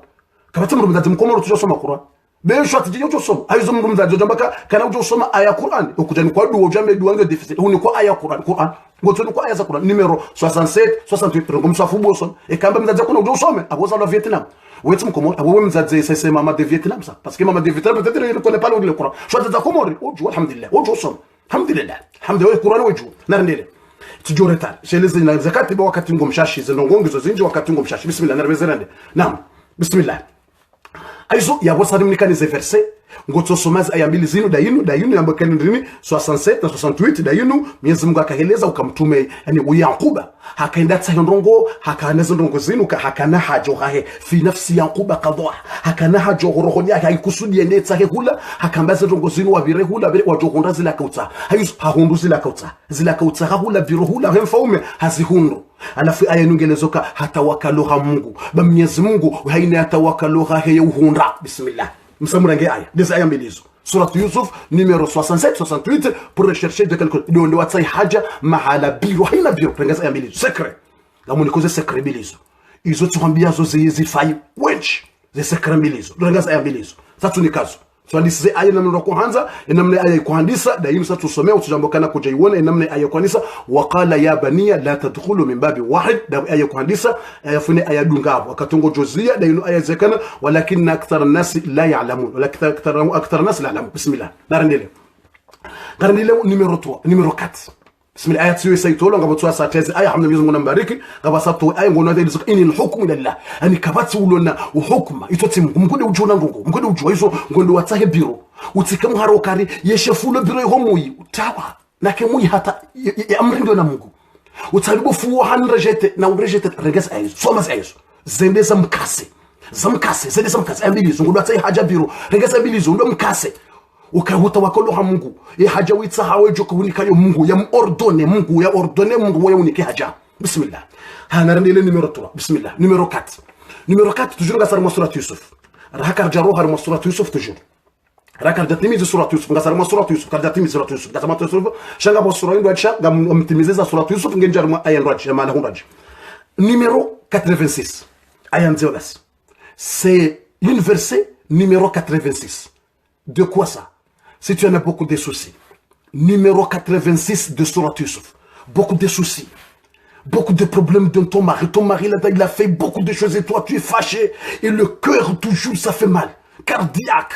Kabati mrumda komoro tujo some Qur'an. Ben shwati jiyo jo some. Aizo mrumda jo jambaka kana ujo some aya Qur'an. Ukujani kwa duo jambe duange deficit. Huni kwa aya Qur'an. Ngotoni kwa aya za Qur'an numéro 67 68 ngomsafu boson. E kamba mzaza kuna ujo some abu wazola Vietnam. Où est-ce que c'est maman de Vietnam ça parce que maman de Vietnam peut-être il ne connaît pas le Coran choix de Comore ojo alhamdulillah ojo som alhamdulillah Coran ojo narndele tujoreta chez zakati ba wakati ngomshashi zinongongo zo zinji wakati ngomshashi bismillah narbezerande naam bismillah aizo ya wasadim nikani ze verset ngoto somazi aya mbili zinu dayinu yambo kanindrini 67 na 68 dayinu Mwenyezi Mungu akaheleza ukamtume yani Yaquba hakaenda tsahindongo hakanazo ndongo zinu hakana hajo hahe fi nafsi Yaquba qadha hakana hajo roho yake haikusudi ende tsahe hula hakambaza ndongo zinu wabire hula wajohunda zila kauta hayus hahundu zila kauta hula biro hula hemfaume hazihundu alafu aya nungelezoka hatawakaluha Mungu ba Mwenyezi Mungu haina hatawakaluha heye uhunda bismillah msamurange aya des aya mbelizo Surat Yusuf numéro 67-68 pour rechercher de quelque de watsai haja mahala biro haina biro prengaza aya mbelizo secret la munikoze secret mbelizo izo tuambia zo zifai wench ze secret mbelizo prengaza aya mbelizo tatu ni kazo twandisize aya namna kuanza namna aya kuandisa daima sasa tusomea utujambokana kujaiona namna aya kuandisa waqala ya baniya la tadkhulu min babi wahid da aya kuandisa aya fune aya dungabo akatongo jozia daima aya zekana walakin akthar an-nas la ya'lamun walakin akthar an-nas la ya'lamun bismillah darandile numéro 3 numéro 4 bismillah aya tsiyo saytolo ngabo twa satezi aya hamna Mwenyezi Mungu nambariki ngaba sato aya ngono ndio inil hukmu lillah ani kabati ulona uhukma itoti mkunde ujona ngongo mkunde ujwa izo ngondo watsahe biro utikamu harokari yeshefulo biro ihomuyi utawa nake muyi hata amrindo na Mungu utalibo fuwa hanrejete na urejete regas ayizo somas ayizo zende zamkase zende zamkase ambilizo ngondo watsahe haja biro regas ambilizo ndo mkase ukahuta wakoloha Mungu haja witsa hawe joko unikayo Mungu ya ordone Mungu ya unike haja bismillah hanarandile numéro 3 bismillah numéro 4 toujours ngasar masurat Yusuf rahakar jarohar masurat Yusuf toujours rakar jatimizi surat Yusuf ngasar masurat Yusuf karjatimizi surat Yusuf ngasar masurat Yusuf shanga bosura ndo acha ngamtimiza surat Yusuf ngenjar ma ayan raj ya mala hunraj numéro 86 ayan zeolas c'est une verset numéro 86 de quoi ça si tu en as beaucoup de soucis numéro 86 de Surat Yusuf beaucoup de soucis beaucoup de problèmes dans ton mari là il a fait beaucoup de choses et toi tu es fâché et le cœur toujours ça fait mal cardiaque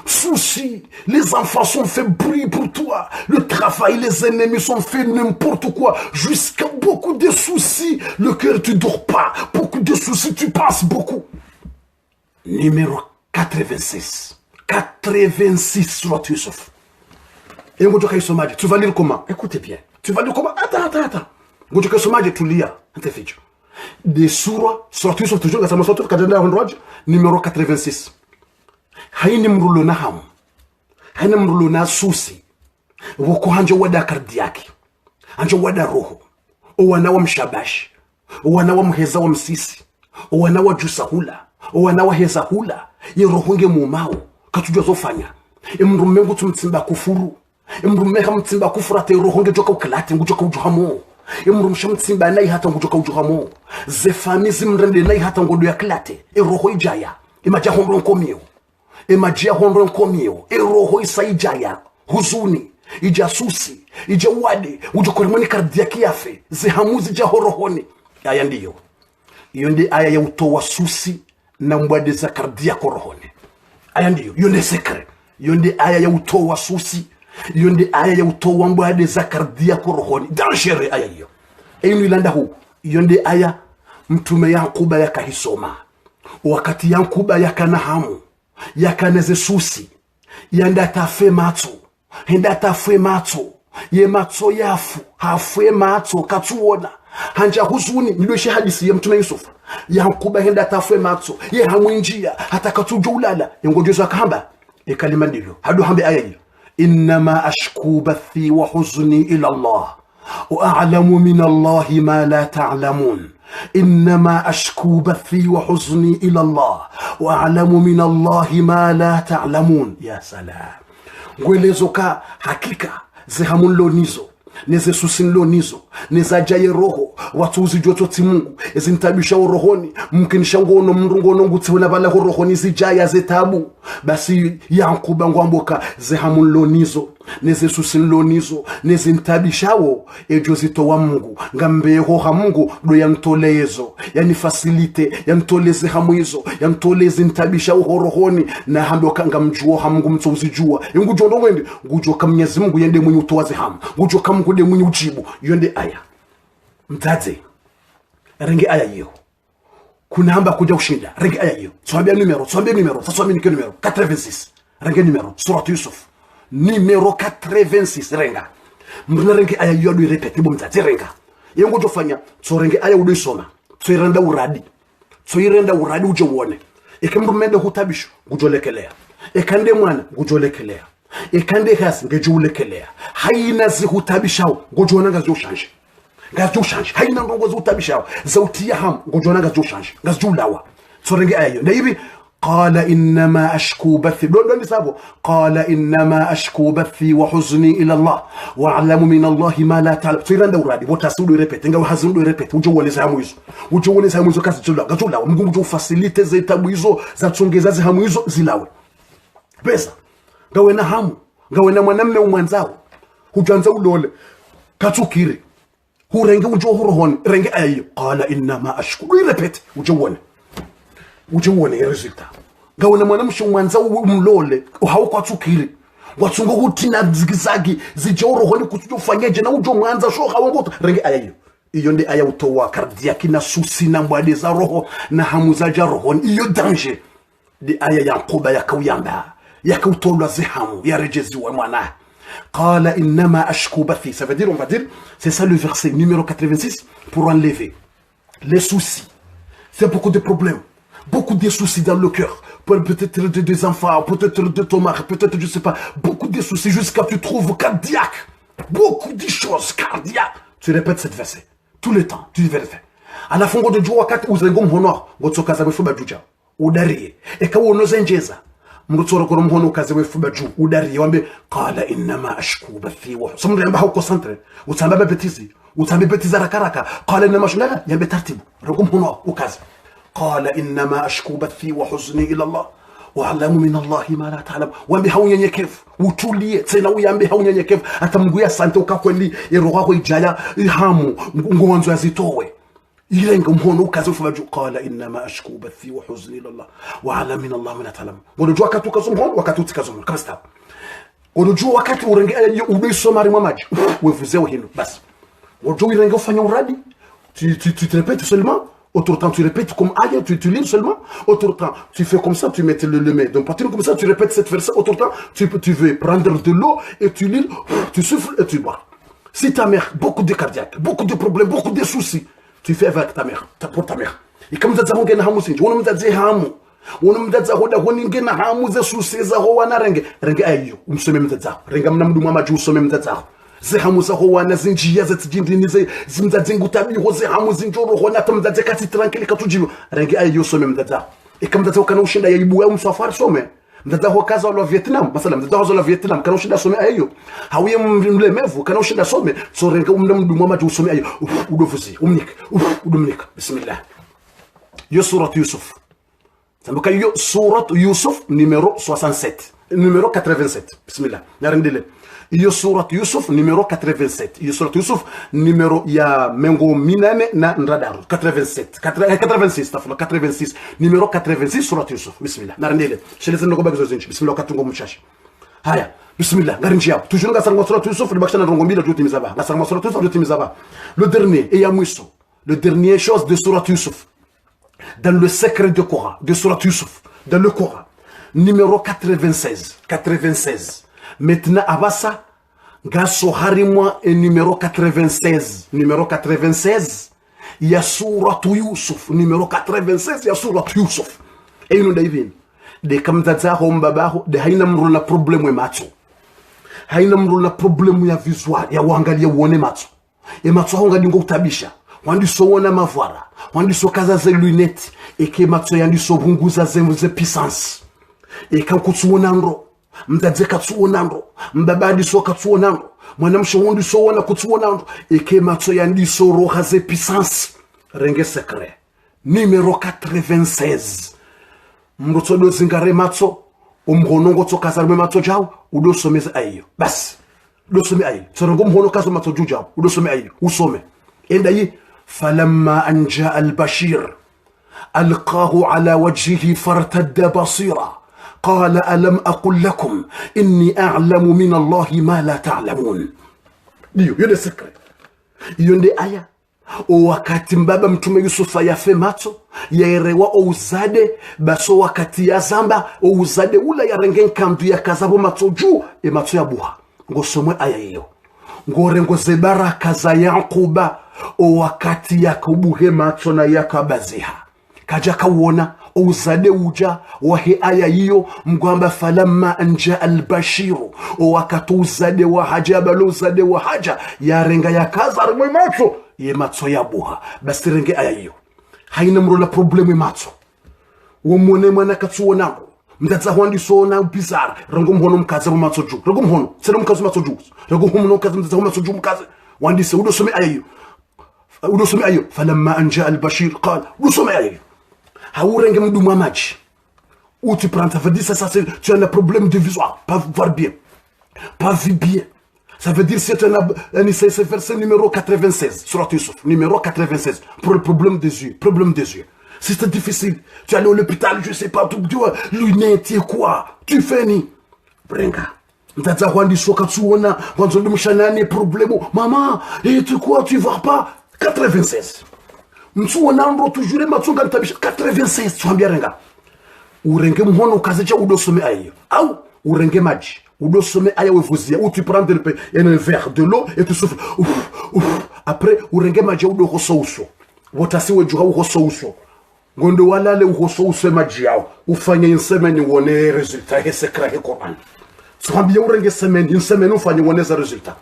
soucis les enfants sont fait bruit pour toi le travail les ennemis sont fait n'importe quoi jusqu'à beaucoup de soucis le cœur tu dors pas beaucoup de soucis tu penses beaucoup numéro 86 Surat Yusuf. Et on dit tu vas lire comment? Écoutez bien. Tu vas lire comment? Attends. On dit que tu lis. Des Surat Yusuf toujours dans sa numéro 86. Haini mrulona hamu. Haini mrulona susi. Woko hanjo wada kardiaki. Hanjo wada roho. Owana wa mshabashi. Owana wa mheza wa msisi. Owana wa jusahula. Owana wa heza hula. Ye rohonge mumao. Katujua zofanya imrumengu tumtsimba kufuru imrumeha mtsimba kufura te rohonge joka ukalate ngujoka ujuhamo imrumsha mtsimba nayi hata ngujoka ujuhamo zefami zimrende nayi hata ngodo ya klate roho ijaya imaja hondro nkomio roho isaijaya huzuni ijasusi ijawade ujokoremani kardiaki yafe zehamuzi jahorohoni aya ndiyo iyo ndi aya ya utowa susi na mbwade za kardiako rohoni aya ndiyo yonde secret yonde aya ya utowa susi yonde aya ya utowa mbwade za kardiako rohoni danshere aya hiyo inu ilanda huu yonde aya mtume Yaquba yakahisoma wakati Yaquba yakanahamu yakaneze susi yanda tafe matso henda tafe matso ye matso yafu hafwe matso katuona hanja huzuni niloshe hadisi ya mtume Yusuf Yaquba henda tafwe matso ye hamwinjia hata katujo ulala yengojezo akahamba kalima ndilo hadu hambe aya hiyo inma ashku bathi wa huzni ila Allah wa a'lamu min Allah ma la ta'lamun inma ashku bathi wa huzni ila Allah wa a'lamu min Allah ma la ta'lamun ya salam ngwelezo ka hakika zehamun lonizo neze susinlo nizo neza jaye roho watuzi joto timungu ezintabisha rohoni mkinisha ngono mrungono ngutseona bala rohoni zijaya zetabu basi Yaquba ngwamboka zehamunlo nizo neze susinlo nizo neze ntabishawo ejozito wa Mungu ngambeho ha Mungu do yantolezo yani facilite yantoleze hamuizo yantoleze ntabishawo rohoni na hamboka ngamjuo ha Mungu mtsozijua ngujondo ngwende ngujoka Mwenyezi Mungu yende mwenye utowaze hamu ngujoka Mungu de mwenye ujibu yonde aya mtaze renge aya hiyo kuna hamba kuja kushinda renge aya hiyo tuambie numero sasa mimi niko numero 86 renga numéro surat Yusuf numéro 86 renga mna renga aya yodo répéter bo mtati renga yengo jofanya so renga aya udo soma so irenda uradi uje uone ekemrumende hutabisho ngujolekelea ekande mwana ngujolekelea ekande hasi ngejulekelea haina zihutabishao ngojona ngazoshanje haina ndongo zihutabishao zautia ham ngojona ngazoshanje ngazulawa so renga aya na hivi قال إنما أشكو بثي قال إنما أشكو بثي وحزني إلى الله وأعلم من الله ما لا تعلم سيران دورادي وتاسودو ريبيت nga uhazundu répète ujowone za hamuizo kazi gazula mungu jo facilite za tabuizo za tsongeza za hamuizo zilawe pesa ngawe na hamu ngawe na mwanamme umwanzao hujanza ulole katsukire hurenge ujo hurohoni renge ayo qala inma ashku répète ujowone resultat ngawe na mwanamshe umwanzao umlole haukatsukire watsungo kutina zigizagi zijorohoni kutufanyeje na ujo mwanza sho hawongoto renge ayo iyo ndi aya utowa cardiaque na susi na mbwade za roho na hamuza ja roho iyo danger di aya ya Yaquba yakawiyamba yakawtolwa zihamu ya rejezi wa mwana qala inma ashku bathi, ça veut dire, on va dire, c'est ça le verset numéro 86 pour enlever les soucis. C'est beaucoup de problèmes, beaucoup de soucis dans le cœur, peut-être des enfants, peut-être de ton mari, peut-être je sais pas, beaucoup de soucis jusqu'à tu trouves cardiaque, beaucoup de choses cardiaques. Tu répètes cette verset tout le temps, tu le fais. À la fin de Dieu wakati uzengom honor gotsoka za wefuba juja udarie ekawo nozenjeza mrutsoro ko mhono kaze wefuba ju udarie wambe qala inma ashku bathi wa somre mba hauko centre utamba betizi rakaraka qala inma shunala yambe tartibu rogom hono ukaze qala inma ashku bathi wa huzni ila Allah wa alamu min Allah ma la ta'lam wambe haunyenyekevu utulie tena uyambe haunyenyekevu atamguya sante ukakweli iroha ko ijaya ihamu ngwanzo yazitowe ilenga mhono ukaze ufubaju qala inma ashku bathi wa huzni ila Allah wa alamu min Allah ma la ta'lam bonojua katuka zomhono wakati utikazomo kama stop bonojua wakati urenge ubisomari mwamaji wevuzeo hino basi bonojua irenge ufanya uradi tu te répètes seulement. Autre temps, tu répètes comme aïe, tu lis seulement. Autre temps, tu fais comme ça, tu mets le main. Donc, partir comme ça, tu répètes cette verset. Autre temps, tu veux prendre de l'eau et tu lis, tu souffles et tu bois. Si ta mère, beaucoup de cardiaque, beaucoup de problèmes, beaucoup de soucis, tu fais avec ta mère, pour ta mère. Et comme ça, on a hamu sinji, on a dit hamu. On a dit hoda honingena hamu ze soucis za hoana renge ayo. Umsome mtata. Renga mnamdu mama ju usome mtata. Zehamu za hoana zinjia zetjindini ze zimzazingu tabiho zehamu zinjoro hona tamzaze kati tranquille katujibu rengi ayo some mdada ikamdada kana ushinda yaibu ya msafari some mdada ho kaza wa Vietnam masala mdada ho la Vietnam kana ushinda some ayo hawiye mlemevu kana ushinda some so renga umnamdu mama ju some ayo udofuzi udomnika bismillah yo surat Yusuf tambuka yo surat Yusuf numéro 67 numéro 87 bismillah narindile iyo surat Yusuf numéro 87 iyo surat Yusuf numéro ya mengo minane na radar 87 86 tafula 86 numéro 86 surat Yusuf bismillah narindile sheleze ndo bagizo zinchi bismillah katungo mchashi haya bismillah ngarinjia toujours ngasanga surat Yusuf libakshana rongo mbila jotimizaba ngasanga surat Yusuf jotimizaba le dernier et ya mwiso le dernier chose de surat Yusuf dans le secret de Coran de surat Yusuf dans le Coran numéro 96 maintenant abasa gaso harimwa et numéro 96 il y a surat Yusuf numéro 96 il y a surat Yusuf et nous divine de kamzaza hombabaho de haina mrula problème macho haina mrula problème ya visual ya wangalia uone macho e macho honga ngo kutabisha wandi so wona mavara wandi so kaza ze lunette et ke macho yandi so bunguza ze puissance et kan kutsuona ndo mdadze katsuona ndo mbabadi so katsuona ndo mwanamsho wondi so wona kutsuona ndo eke matso yandi so roha ze puissance renge secret numéro 96 mrotso do zingare matso umhono ngotso kazarme matso jaw udo someza ayo bas do some ayo sorongo mhono kazo matso jujaw udo some ayo usome enda yi falamma anja al-bashir alqahu ala wajhihi fartadda basira قال ألم أقل لكم إني أعلم من الله ما لا تعلمون. Dieu, il y a des secrets. Il y a des ayats. o wakati mbaba mtume Yusufa yafe mato yaerewa o uzade baso wakati ya zamba o uzade ula yarengen kandu ya kazabo mato juu e mato ya buha ngosomwe aya hiyo ngorengo zebaraka za Yakuba o wakati yakubuhe mato na yakabaziha kaja kawona o uzade uja wahe aya hiyo mgwamba falamma anja albashiru o wakati uzade wa haja balo uzade wa haja yarenga ya kaza rimwe mato ye matso ya buha basi renge aya hiyo haina mrola probleme matso womone mwana katsuona mdatsa hwandi sona bizarre rango mhono mkaza mu matso ju rango mhono sele mkaza matso ju rango mhono mkaza mdatsa matso ju mkaza wandi se udo some aya hiyo falamma anja albashir qal udo some aya hiyo haurenge mdumu wa maji où tu prends ça veut dire ça c'est tu as un problème de visuel pas voir bien pas vu bien. Ça veut dire c'est un verset numéro 96, Surat Yusuf, numéro 96, pour le problème des yeux, Si c'est difficile, tu es allé à l'hôpital, je sais pas, tu vois, lunettes, tu quoi, tu fais ni. Brenga. Ndata wandi soka tuona, wanzo lumshanani problème. Maman, et tu quoi, tu vois pas 96. Mtuona ndo toujours matsunga ntabisha 96, tu ambia renga. Urenge mhono kazecha udosome ayo. Au urenge maji. Ou sommet aya wefuzia où tu prends un verre de l'eau et tu souffles après urenge maji udo hosouso wotasi wejuha uhosouso ngondo walale uhosouso maji yao ufanye insemeni wone resultat hesekra he Quran swambia urenge semeni insemeni ufanye wone za resultat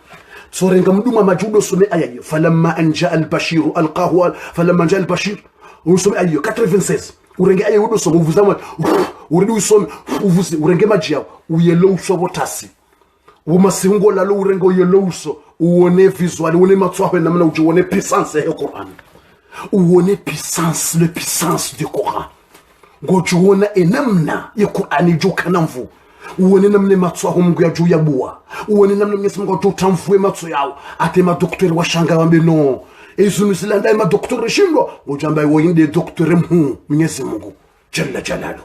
sorenga mduma maji udo sommet aya falamma anja albashir alqahu falamma anja albashir ou sommet aya 96 urenge aya udo somo uvuzama uridi usome uvuzi urenge maji yao uyelo uso botasi umasingo lalo urengo yelo uso uone visual uone matsoa na mna uone puissance ya Quran uone puissance le puissance du Coran ngojuona enamna ya Quran jukana mvu uone namne matsoa mungu ya juu ya bua uone namne Mwenyezi Mungu tutamfue matso yao ate ma docteur wa shanga wambe no ezu misilanda ma docteur shindo ujamba woyinde docteur Mwenyezi Mungu jalla jalalu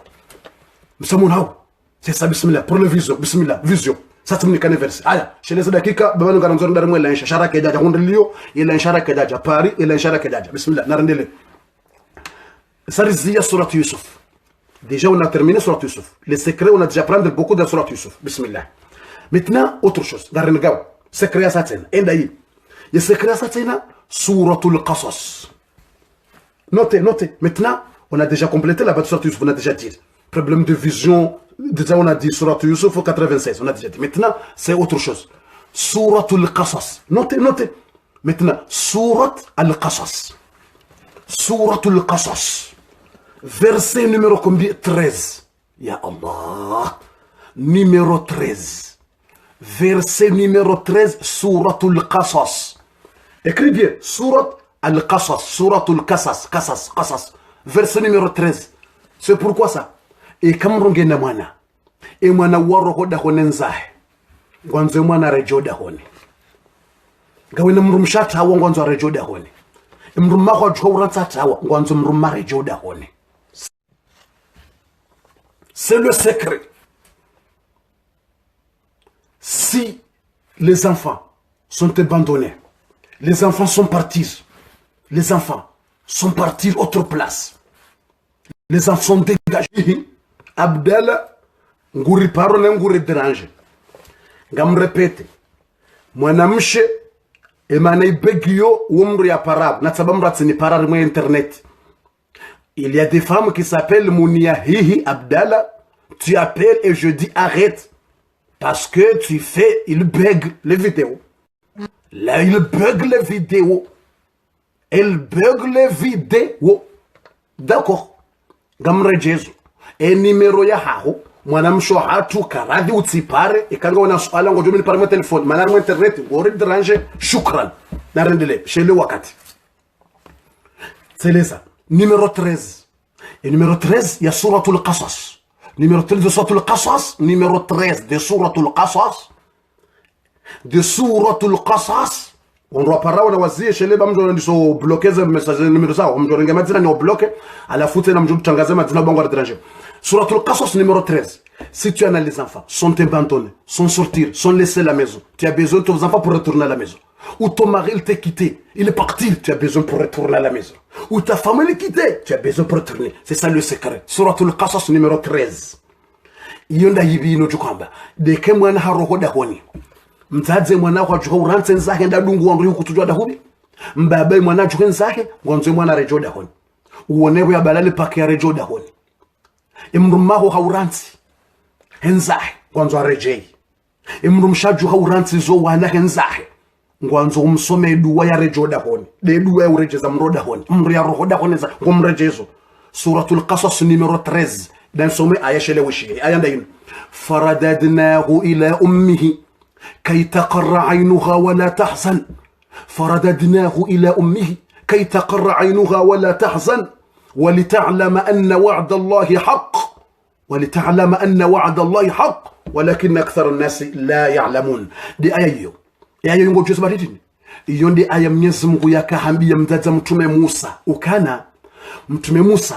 msamun hao c'est ça bismillah pour le vision bismillah vision ça c'est une verse aya chez dakika babano garanzor ndar mo la inshara ke daja hundliyo ila inshara ke daja Paris ila inshara ke daja bismillah narandele sarizia surat Yusuf déjà on a terminé surat Yusuf les secrets on a déjà prendre beaucoup de surat Yusuf bismillah maintenant autre chose garengaw secret satena endayi ya secret satena suratul qasas notez maintenant on a déjà complété la surat Yusuf on a déjà dit problème de vision. Déjà on a dit Surat Yusuf 96, on a déjà dit. Maintenant, c'est autre chose. Surat al-Qasas. Notez. Maintenant, Surat al-Qasas. Surat al-Qasas. Verset numéro combien? 13. Ya Allah. Numéro 13. Verset numéro 13, Surat al-Qasas. Écris bien. Surat al-Qasas. Surat al-Qasas. Qasas. Verset numéro 13. C'est pourquoi ça? E kamronge na mwana e mwana waro hoda honenzahe ngwanzo mwana rejoda hone ngawena mrumshata hawo ngwanzo rejoda hone mrumma kwa jowranta tawa ngwanzo mrumma rejoda hone. C'est le secret. Si les enfants sont abandonnés, les enfants sont partis autre place, les enfants sont dégagés. Abdallah nguri paro na nguri dérange ngam répéter mwanamshe emana ibegio umru ya parab na sababu ratsini parar mo internet. Il y a des femmes qui s'appellent Mounia Hihi Abdallah, tu appelles et je dis arrête parce que tu fais il bug les vidéos. Là il bug les vidéos. D'accord. Gamre Jésus. Et numéro ya haho mwanamsho hatu karadi utsipare ikanga wana swala ngojo mimi parmo telefone manarmo internet ngori déranger shukran narendele shele wakati c'est ça numéro 13 et numéro 13 ya suratul qasas numéro 13 de suratul qasas numéro 13 de suratul qasas on doit parler na wazie shele bamjo ndiso bloquer ce message numéro ça on doit ngema tsina ni bloquer ala fute na mjo tangaza madina bango à déranger. Suratul Qasas numéro 13. Si tu en as les enfants, sont abandonnés, sont sortis, sont laissés à la maison. Tu as besoin de tes enfants pour retourner à la maison. Ou ton mari, il t'a quitté. Il est parti. Tu as besoin pour retourner à la maison. Ou ta femme, elle est quittée. Tu as besoin pour retourner. C'est ça le secret. Suratul Qasas numéro 13. Yonda hivi inojukamba. Deke mwana haroho dahoni. Mtadze mwana wajuka uranse nzake ndadungu wandu yuku tujua dahoni. Mbabe mwana juke nzake. Ngwanzo mwana rejo dahoni. Uonewe ya balale pake ya rejo dahoni. Imrumaho hauransi. Henzahe. Ngwanzo arejei. Imrumshaju hauransi zo wana henzahe. Ngwanzo umsome dua ya rejo dahoni. De dua ya urejeza mro dahoni. Mru ya roho dahoni za ngumrejezo. Suratul Qasas numéro 13. Dan some aya shelewishi. Aya ndayin. Faradadnahu ila ummihi. كي تقر عينها ولا تحزن فرددناه إلى أمه كي تقر عينها ولا تحزن ولتعلم أن وعد الله حق ولتعلم أن وعد الله حق ولكن أكثر الناس لا يعلمون دي آية آية ينقل جزء باردين يون دي آية ميزمغو يكا همبي يمدد متومي موسى وكان متومي موسى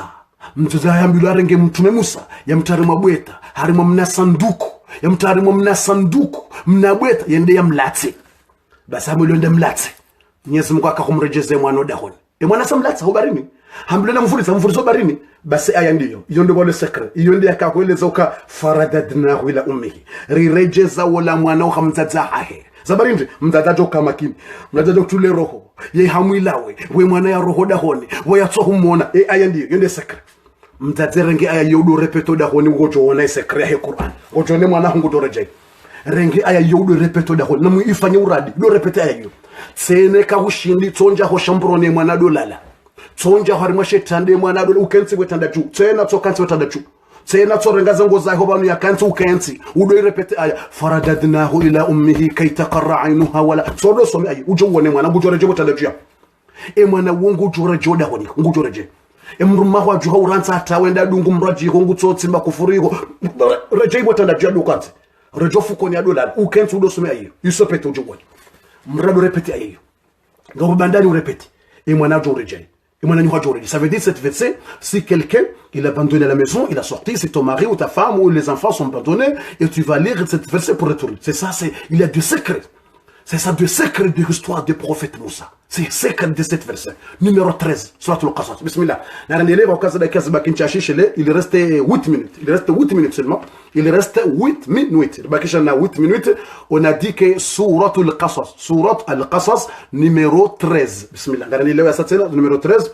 mtume hambilarenge mtume Musa yamtari mabweta harimo mna sanduku yamtari mna sanduku mnabweta yende yamlatse basa mulonde mlatse Mwenyezi Mungu akakumrejeze mwana dahoni mwana samlatse hobarini hambilana mfuriso barini basi aya ndiyo iyo ndio wale secret iyo ndio akakueleza uka faradadnahu ila ummihi rirejeza wala mwana ukamtadza hahe zabarindi mdadajo kama kimi mdadajo tule roho ye hamwilawe we mwana ya roho dahoni we yatsohumona aya ndiyo iyo ndio secret mtadzerenge aya yodo repeto dahoni ngojo wona secret he Qur'an ngojo ne mwana hungu doreje rengi aya yodo repeto dahoni namu ifanye uradi do repete aya yo sene ka ushindi tsonja ho shambrone mwana dolala tsonja harimo shetande mwana dolala ukensi wetanda ju tsena tsokansi wetanda ju tsena tsorengaza ngoza ho banu yakansi ukensi udo repete aya faradadnahu ila ummihi kay taqarra aynuha wala sodo some aya ujo wone mwana ngujoreje wetanda ju mwana wongu joreje dahoni ngujoreje emruma kwa juha uransa atawenda dungu mraji kongu tsotsimba kufuriko reje wetanda ju adukansi rejo fukoni adola ukensi udo some aya yusopete ujo wone mrado répéter ayo donc bandani on répète et moi na joreje et moi na joreje ça veut dire cette verset si quelqu'un il a abandonné la maison il a sorti c'est ton mari ou ta femme ou les enfants sont abandonnés et tu vas lire cette verset pour retourner c'est ça c'est il y a du secret c'est ça du secret de l'histoire du prophète Moussa c'est secret de cette verset numéro 13 suratul Qasas bismillah narandele wa kaza da kaza bakinchashishele il reste 8 minutes il reste 8 minutes seulement il reste 8 minutes bakishana 8 minutes on a dit que suratul Qasas surat al-Qasas numéro 13 bismillah narandele wa satena numéro 13